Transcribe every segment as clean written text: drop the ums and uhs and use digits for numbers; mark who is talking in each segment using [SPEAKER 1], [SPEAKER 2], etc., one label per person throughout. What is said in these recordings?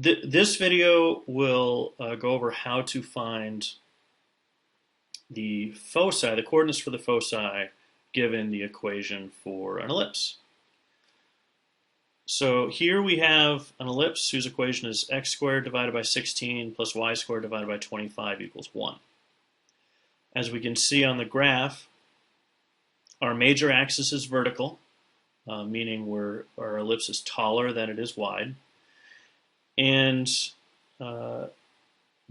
[SPEAKER 1] This video will go over how to find the foci, the coordinates for the foci, given the equation for an ellipse. So here we have an ellipse whose equation is x squared divided by 16 plus y squared divided by 25 equals 1. As we can see on the graph, our major axis is vertical, meaning our ellipse is taller than it is wide. And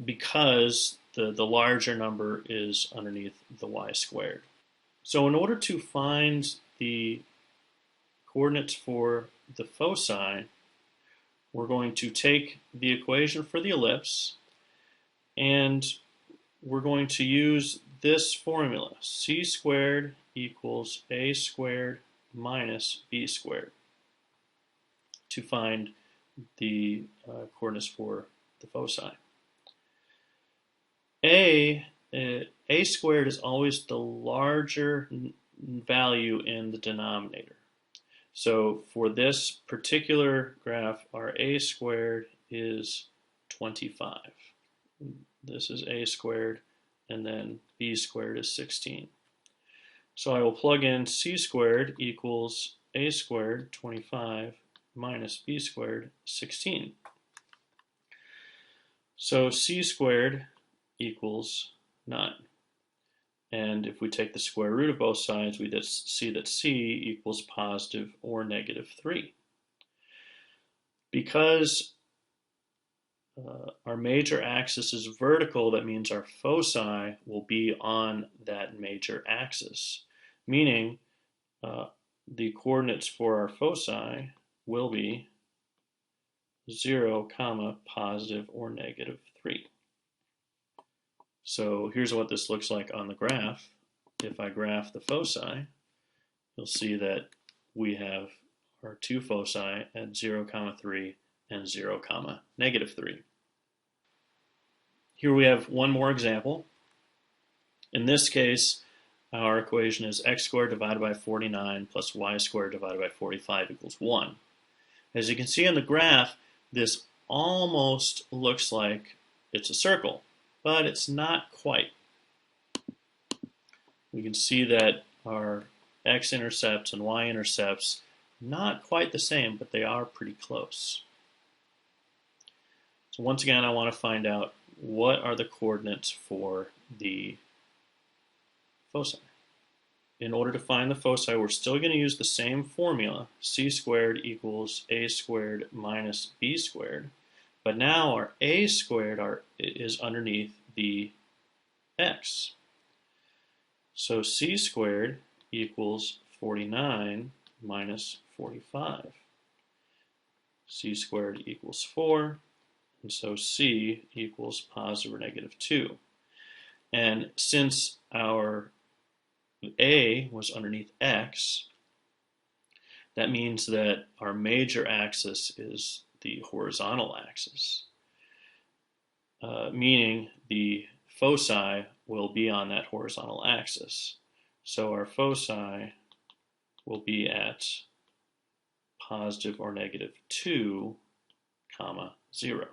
[SPEAKER 1] because the larger number is underneath the y squared. So in order to find the coordinates for the foci, we're going to take the equation for the ellipse and we're going to use this formula, c squared equals a squared minus b squared, to find the coordinates for the foci. A squared is always the larger value in the denominator. So for this particular graph, our a squared is 25. This is a squared, and then b squared is 16. So I will plug in c squared equals a squared, 25, minus b squared, 16. So c squared equals 9. And if we take the square root of both sides, we just see that c equals positive or negative 3. Because our major axis is vertical, that means our foci will be on that major axis, meaning the coordinates for our foci will be 0, positive or negative 3. So here's what this looks like on the graph. If I graph the foci, you'll see that we have our two foci at 0, 3 and 0, negative 3. Here we have one more example. In this case, our equation is x squared divided by 49 plus y squared divided by 45 equals 1. As you can see on the graph, this almost looks like it's a circle, but it's not quite. We can see that our x-intercepts and y-intercepts not quite the same, but they are pretty close. So once again, I want to find out what are the coordinates for the foci. In order to find the foci, we're still going to use the same formula, c squared equals a squared minus b squared. But now our a squared is underneath the x. So c squared equals 49 minus 45. C squared equals 4, and so c equals positive or negative 2. And since our a was underneath x, that means that our major axis is the horizontal axis, meaning the foci will be on that horizontal axis. So our foci will be at positive or negative 2, 0.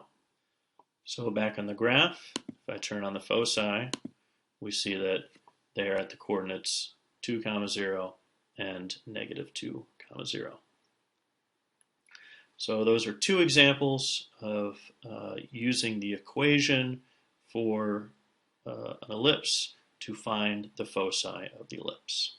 [SPEAKER 1] So back on the graph, if I turn on the foci, we see that they are at the coordinates 2, 0 and negative 2, 0. So those are two examples of using the equation for an ellipse to find the foci of the ellipse.